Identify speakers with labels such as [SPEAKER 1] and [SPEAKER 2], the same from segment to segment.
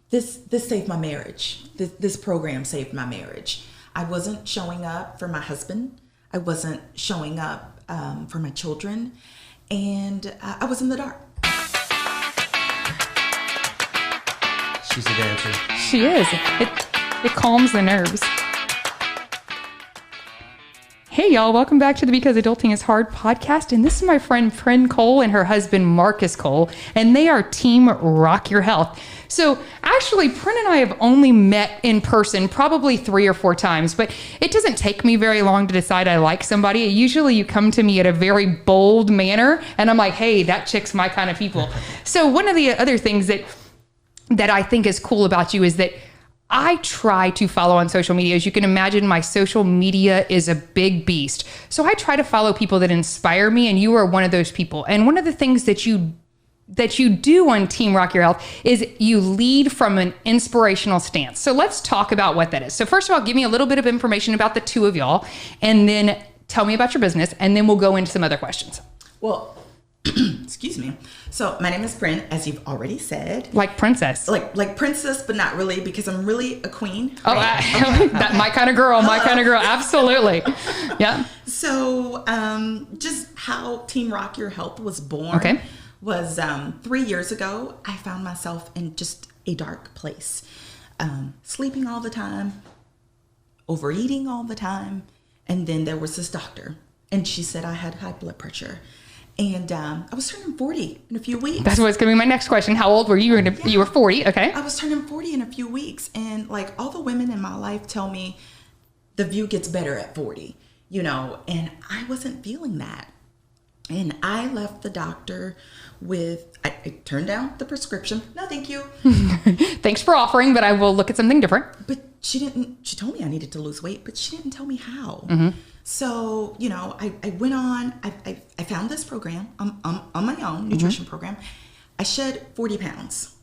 [SPEAKER 1] this saved my marriage. This program saved my marriage. I wasn't showing up for my husband. I wasn't showing up for my children. And I was in the dark.
[SPEAKER 2] She's a dancer.
[SPEAKER 3] She is. It calms the nerves. Hey, y'all. Welcome back to the Because Adulting is Hard podcast. And this is my friend Prin Cole and her husband Marcus Cole. And they are Team Rock Your Health. So actually, Prin and I have only met in person probably 3 or 4 times. But it doesn't take me very long to decide I like somebody. Usually you come to me at a very bold manner. And I'm like, hey, that chick's my kind of people. So one of the other things that I think is cool about you is that I try to follow on social media. As you can imagine, my social media is a big beast. So I try to follow people that inspire me, and you are one of those people. And one of the things that you do on Team Rock Your Health is you lead from an inspirational stance. So let's talk about what that is. So first of all, give me a little bit of information about the two of y'all, and then tell me about your business, and then we'll go into some other questions.
[SPEAKER 1] Well, excuse me. So my name is Prin, as you've already said.
[SPEAKER 3] Like princess.
[SPEAKER 1] Like princess, but not really, because I'm really a queen.
[SPEAKER 3] Oh, right? That my kind of girl, my kind of girl. Absolutely. Yeah.
[SPEAKER 1] So just how Team Rock Your Health was born was 3 years ago. I found myself in just a dark place, sleeping all the time, overeating all the time. And then there was this doctor, and she said I had high blood pressure. And I was turning 40 in a few weeks.
[SPEAKER 3] That's what's going to be my next question. How old were you? You were 40. Okay.
[SPEAKER 1] I was turning 40 in a few weeks. And like all the women in my life tell me the view gets better at 40, and I wasn't feeling that. And I left the doctor with, I turned down the prescription. No, thank you.
[SPEAKER 3] Thanks for offering, but I will look at something different.
[SPEAKER 1] But she told me I needed to lose weight, but she didn't tell me how.
[SPEAKER 3] Mm-hmm.
[SPEAKER 1] So, I went on, I found this program on my own, nutrition program. I shed 40 pounds.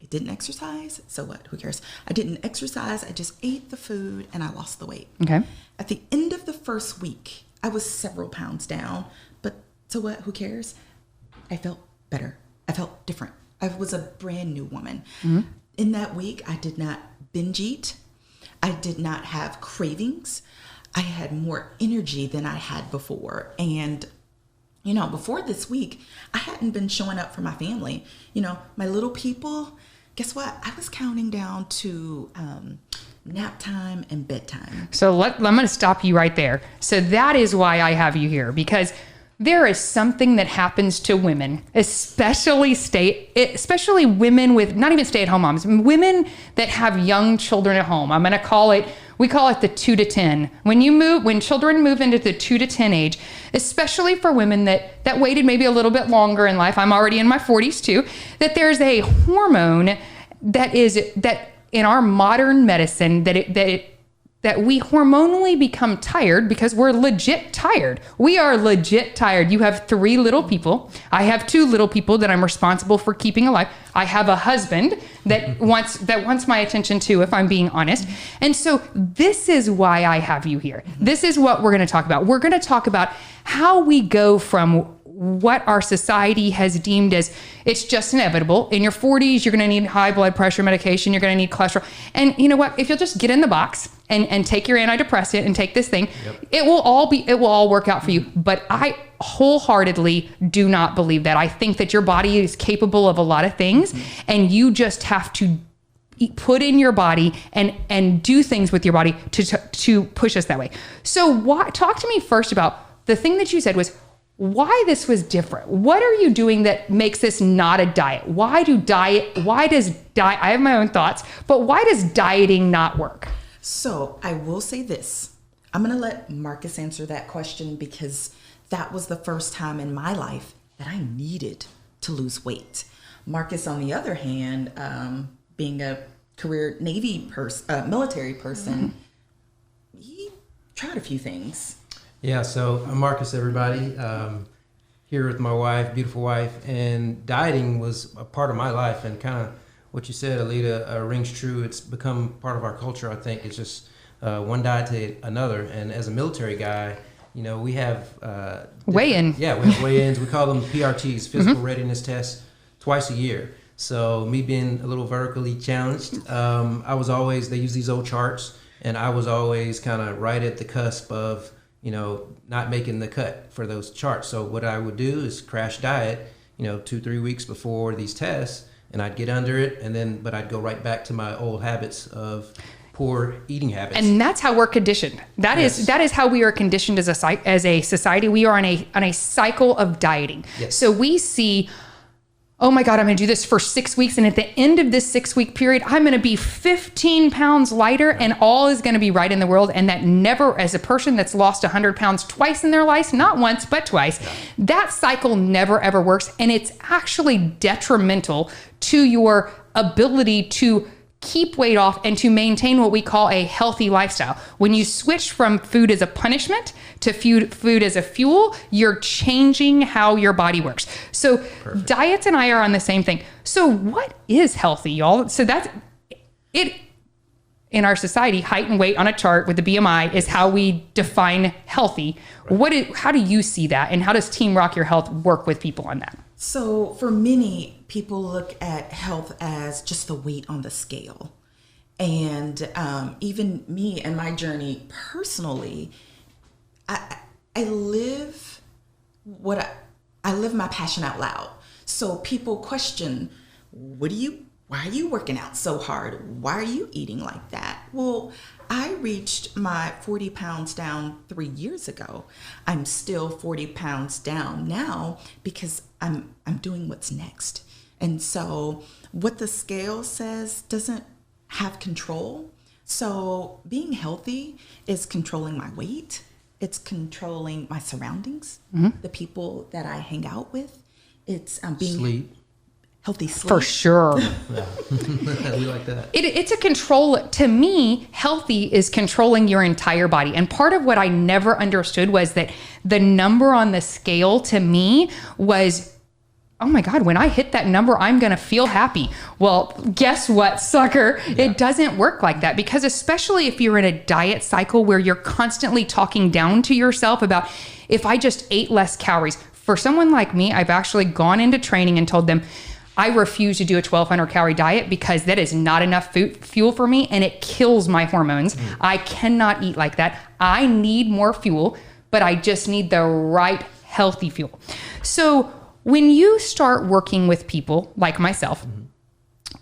[SPEAKER 1] I didn't exercise. So what? Who cares? I didn't exercise. I just ate the food and I lost the weight.
[SPEAKER 3] Okay.
[SPEAKER 1] At the end of the first week, I was several pounds down. But so what? Who cares? I felt better. I felt different. I was a brand new woman. Mm-hmm. In that week, I did not binge eat. I did not have cravings. I had more energy than I had before. And, before this week, I hadn't been showing up for my family. My little people, guess what? I was counting down to nap time and bedtime.
[SPEAKER 3] So I'm going to stop you right there. So that is why I have you here, because there is something that happens to women, especially women with not even stay-at-home moms, women that have young children at home. I'm going to we call it the 2 to 10. When children move into the 2 to 10 age, especially for women that waited maybe a little bit longer in life, I'm already in my 40s too, that there's a hormone that in our modern medicine that we hormonally become tired because we're legit tired. We are legit tired. You have 3 little people. I have 2 little people that I'm responsible for keeping alive. I have a husband that wants my attention too, if I'm being honest. And so this is why I have you here. This is what we're going to talk about. We're going to talk about how we go from what our society has deemed as it's just inevitable. In your 40s, you're going to need high blood pressure medication. You're going to need cholesterol. And you know what? If you'll just get in the box and take your antidepressant and take this thing, it will all work out for you. But I wholeheartedly do not believe that. I think that your body is capable of a lot of things, and you just have to put in your body and do things with your body to push us that way. So talk to me first about the thing that you said was why this was different. What are you doing that makes this not a diet? I have my own thoughts, but why does dieting not work?
[SPEAKER 1] So I will say this. I'm going to let Marcus answer that question because that was the first time in my life that I needed to lose weight. Marcus, on the other hand, being a career military person, he tried a few things.
[SPEAKER 2] Yeah, so I'm Marcus, everybody. Here with my wife, beautiful wife, and dieting was a part of my life, and kind of what you said, Alita, rings true. It's become part of our culture, I think. It's just one diet to another, and as a military guy, we have
[SPEAKER 3] weigh-in.
[SPEAKER 2] Yeah, we have weigh-ins. We call them PRTs, physical readiness tests, twice a year. So me being a little vertically challenged, I was always, they use these old charts, and I was always kind of right at the cusp of, not making the cut for those charts. So what I would do is crash diet, 2-3 weeks before these tests, and I'd get under it, but I'd go right back to my old habits of poor eating habits.
[SPEAKER 3] And that's how we're conditioned. That is how we are conditioned as a society. We are on a cycle of dieting.
[SPEAKER 2] Yes.
[SPEAKER 3] So we see, oh my God, I'm going to do this for 6 weeks. And at the end of this 6-week period, I'm going to be 15 pounds lighter and all is going to be right in the world. And that never, as a person that's lost 100 pounds twice in their life, not once, but twice, that cycle never, ever works. And it's actually detrimental to your ability to keep weight off and to maintain what we call a healthy lifestyle. When you switch from food as a punishment to food as a fuel, you're changing how your body works. So Perfect. Diets and I are on the same thing. So what is healthy, y'all? So that's it. In our society, height and weight on a chart with the BMI is how we define healthy. Right. How do you see that? And how does Team Rock Your Health work with people on that?
[SPEAKER 1] So for many, people look at health as just the weight on the scale. And even me and my journey personally, I live I live my passion out loud. So people question, why are you working out so hard? Why are you eating like that? Well, I reached my 40 pounds down 3 years ago. I'm still 40 pounds down now because I'm doing what's next. And so what the scale says doesn't have control. So being healthy is controlling my weight. It's controlling my surroundings, the people that I hang out with. It's being healthy sleep.
[SPEAKER 3] For sure.
[SPEAKER 2] Yeah. We like that.
[SPEAKER 3] It's a control. To me, healthy is controlling your entire body. And part of what I never understood was that the number on the scale to me was, oh my God, when I hit that number, I'm going to feel happy. Well, guess what, sucker? Yeah. It doesn't work like that, because especially if you're in a diet cycle where you're constantly talking down to yourself about, if I just ate less calories. For someone like me, I've actually gone into training and told them, I refuse to do a 1,200 calorie diet because that is not enough fuel for me and it kills my hormones. I cannot eat like that. I need more fuel, but I just need the right healthy fuel. So when you start working with people like myself,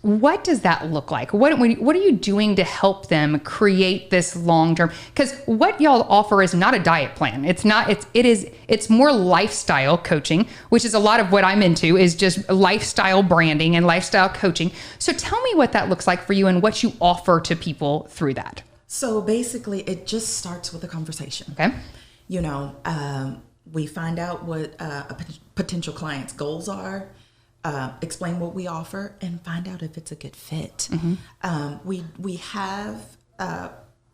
[SPEAKER 3] what does that look like? What are you doing to help them create this long-term? Because what y'all offer is not a diet plan. It's more lifestyle coaching, which is a lot of what I'm into, is just lifestyle branding and lifestyle coaching. So tell me what that looks like for you and what you offer to people through that.
[SPEAKER 1] So basically, it just starts with a conversation.
[SPEAKER 3] Okay.
[SPEAKER 1] We find out what a potential client's goals are, explain what we offer, and find out if it's a good fit. We have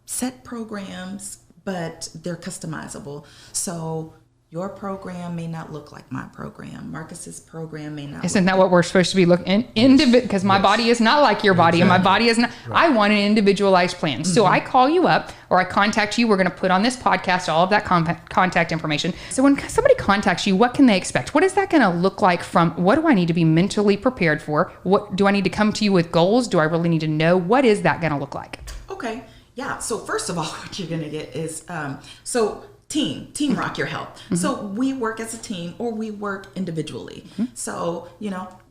[SPEAKER 1] set programs, but they're customizable. So your program may not look like my program. Marcus's program may not.
[SPEAKER 3] Isn't that what we're supposed to be looking individual? Because my body is not like your body, and my body is not. Right. I want an individualized plan. So I call you up or I contact you. We're going to put on this podcast all of that contact information. So when somebody contacts you, what can they expect? What is that going to look like? From what do I need to be mentally prepared for? What do I need to come to you with goals? Do I really need to know? What is that going to look like?
[SPEAKER 1] Okay. Yeah. So first of all, what you're going to get is Team Rock Your Health. So we work as a team or we work individually. So,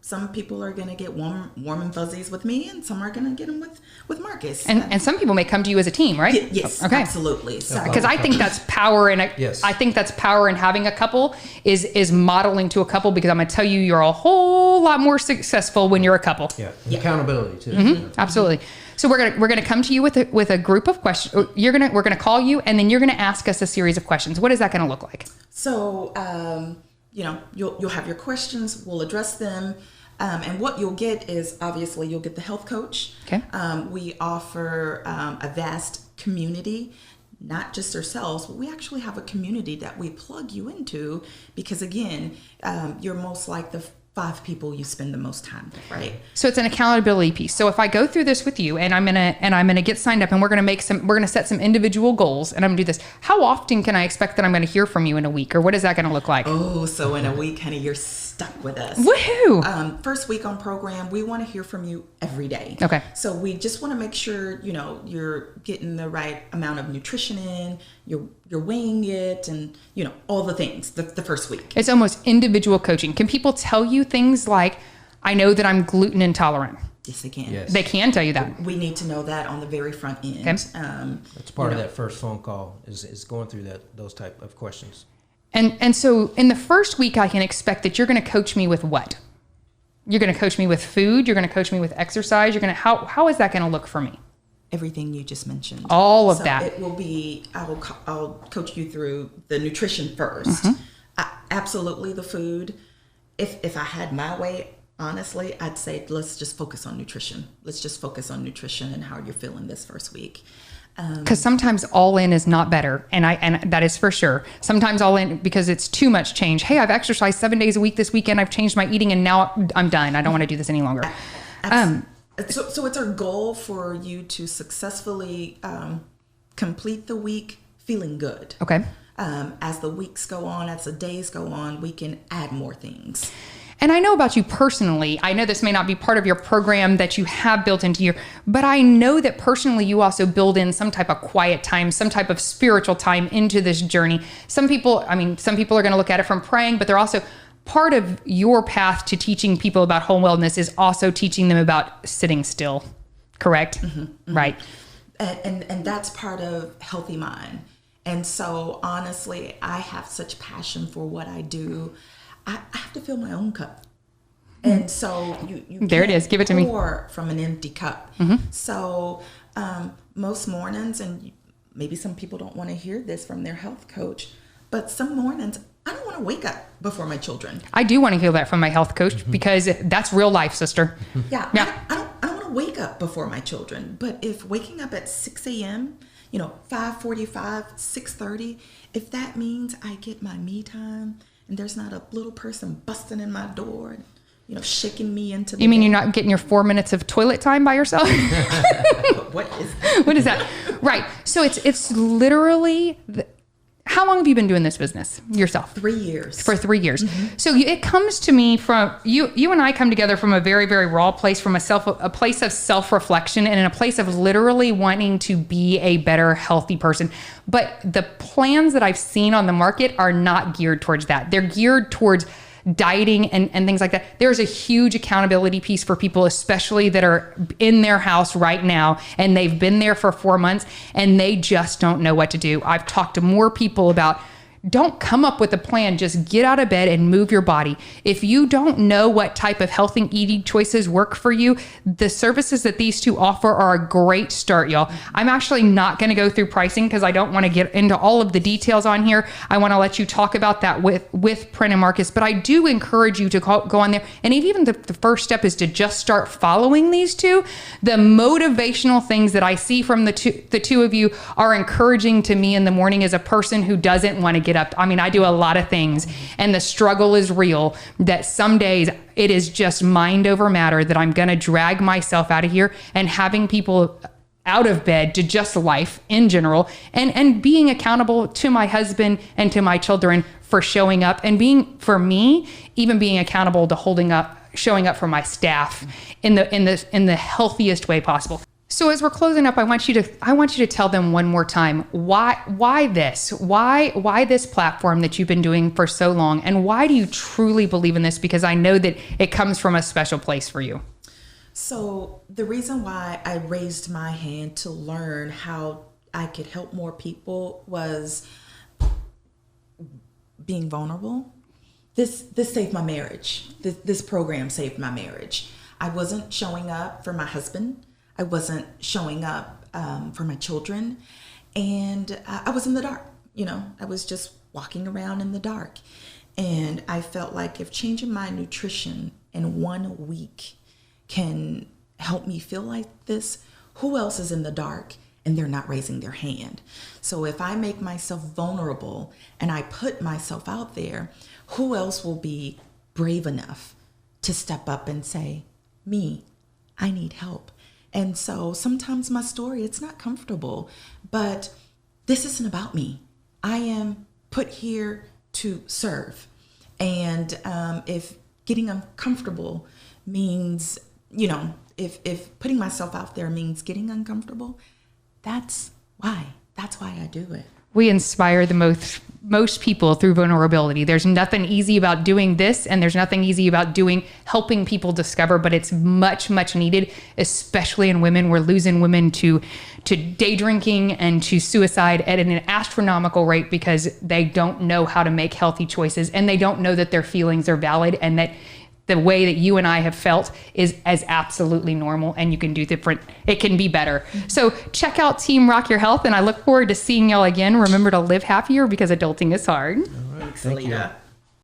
[SPEAKER 1] some people are going to get warm and fuzzies with me, and some are going to get them with Marcus.
[SPEAKER 3] And some people may come to you as a team, right?
[SPEAKER 1] Yes,
[SPEAKER 3] okay.
[SPEAKER 1] Absolutely.
[SPEAKER 3] Because I think that's power I think that's power in having a couple is modeling to a couple, because I'm going to tell you, you're a whole lot more successful when you're a couple.
[SPEAKER 2] Yeah. Accountability too.
[SPEAKER 3] Absolutely. So we're gonna come to you with a group of questions. We're gonna call you, and then you're gonna ask us a series of questions. What is that gonna look like? So
[SPEAKER 1] you'll have your questions. We'll address them, and what you'll get is, obviously, you'll get the health coach.
[SPEAKER 3] Okay.
[SPEAKER 1] We offer a vast community, not just ourselves, but we actually have a community that we plug you into, because again, you're most like the 5 people you spend the most time with, right?
[SPEAKER 3] So it's an accountability piece. So if I go through this with you and I'm gonna get signed up and we're gonna set some individual goals and I'm gonna do this, how often can I expect that I'm gonna hear from you in a week, or what is that gonna look like?
[SPEAKER 1] Oh, so in a week, honey, you're stuck with us.
[SPEAKER 3] Woohoo!
[SPEAKER 1] First week on program, we want to hear from you every day.
[SPEAKER 3] Okay.
[SPEAKER 1] So we just want to make sure, you're getting the right amount of nutrition in, you're weighing it, and, all the things the first week.
[SPEAKER 3] It's almost individual coaching. Can people tell you things like, I know that I'm gluten intolerant?
[SPEAKER 1] Yes, they can.
[SPEAKER 2] Yes.
[SPEAKER 3] They can tell you that.
[SPEAKER 1] We need to know that on the very front end.
[SPEAKER 3] Okay.
[SPEAKER 2] That's part of that first phone call is going through those type of questions.
[SPEAKER 3] And so in the first week, I can expect that you're going to coach me with what? You're going to coach me with food. You're going to coach me with exercise. How is that going to look for me?
[SPEAKER 1] Everything you just mentioned.
[SPEAKER 3] All of
[SPEAKER 1] so
[SPEAKER 3] that.
[SPEAKER 1] It will be, I'll coach you through the nutrition first. Absolutely the food. If I had my way, honestly, I'd say let's just focus on nutrition. Let's just focus on nutrition and how you're feeling this first week.
[SPEAKER 3] Because sometimes all in is not better. And that is for sure. Sometimes all in because it's too much change. Hey, I've exercised 7 days a week this weekend. I've changed my eating and now I'm done. I don't want to do this any longer.
[SPEAKER 1] So it's our goal for you to successfully complete the week feeling good.
[SPEAKER 3] Okay.
[SPEAKER 1] As the weeks go on, as the days go on, we can add more things.
[SPEAKER 3] And I know about you personally. I know this may not be part of your program that you have built into your, but I know that personally you also build in some type of quiet time, some type of spiritual time into this journey. Some people are going to look at it from praying, but they're also part of your path to teaching people about home wellness is also teaching them about sitting still. Correct? Right.
[SPEAKER 1] And that's part of Healthy Mind. And so honestly, I have such passion for what I do. I have to fill my own cup. And so you
[SPEAKER 3] there it is. Give it to me.
[SPEAKER 1] Pour from an empty cup. So most mornings, and maybe some people don't want to hear this from their health coach, but some mornings I don't want to wake up before my children.
[SPEAKER 3] I do want to hear that from my health coach because that's real life, sister.
[SPEAKER 1] Yeah. I don't want to wake up before my children. But if waking up at 6 a.m., 5:45, 6:30, if that means I get my me time, and there's not a little person busting in my door, shaking me into the
[SPEAKER 3] You mean
[SPEAKER 1] bed.
[SPEAKER 3] you're not getting your 4 minutes of toilet time by yourself?
[SPEAKER 1] What is that?
[SPEAKER 3] What is that? Right. So it's literally, how long have you been doing this business yourself?
[SPEAKER 1] 3 years.
[SPEAKER 3] For 3 years. So it comes to me from, you and I come together from a very, very raw place, from a place of self-reflection and in a place of literally wanting to be a better, healthy person. But the plans that I've seen on the market are not geared towards that. They're geared towards dieting and things like that. There's a huge accountability piece for people, especially that are in their house right now and they've been there for 4 months and they just don't know what to do. I've talked to more people about, don't come up with a plan. Just get out of bed and move your body. If you don't know what type of healthy eating choices work for you, the services that these two offer are a great start, y'all. I'm actually not going to go through pricing because I don't want to get into all of the details on here. I want to let you talk about that with Prin and Marcus, but I do encourage you to go on there. And even the first step is to just start following these two. The motivational things that I see from the two of you are encouraging to me in the morning as a person who doesn't want to get up. I mean, I do a lot of things and the struggle is real, that some days it is just mind over matter that I'm going to drag myself out of here, and having people out of bed to just life in general, and being accountable to my husband and to my children for showing up, and being, for me, even being accountable to showing up for my staff in the healthiest way possible. So as we're closing up, I want you to tell them one more time why this platform that you've been doing for so long, and why do you truly believe in this? Because I know that it comes from a special place for you.
[SPEAKER 1] So the reason why I raised my hand to learn how I could help more people was being vulnerable. This saved my marriage. This program saved my marriage. I wasn't showing up for my husband. I wasn't showing up for my children, and I was in the dark. I was just walking around in the dark, and I felt like if changing my nutrition in 1 week can help me feel like this, who else is in the dark and they're not raising their hand? So if I make myself vulnerable and I put myself out there, who else will be brave enough to step up and say, me, I need help. And so sometimes my story, it's not comfortable, but this isn't about me. I am put here to serve. And if getting uncomfortable means, if putting myself out there means getting uncomfortable, that's why I do it.
[SPEAKER 3] We inspire the most people through vulnerability. There's nothing easy about doing this, and there's nothing easy about helping people discover, but it's much, much needed, especially in women. We're losing women to day drinking and to suicide at an astronomical rate because they don't know how to make healthy choices, and they don't know that their feelings are valid, and that the way that you and I have felt is as absolutely normal, and you can do different. It can be better. So check out Team Rock Your Health, and I look forward to seeing y'all again. Remember to live happier because adulting is hard.
[SPEAKER 2] All right. Thank you.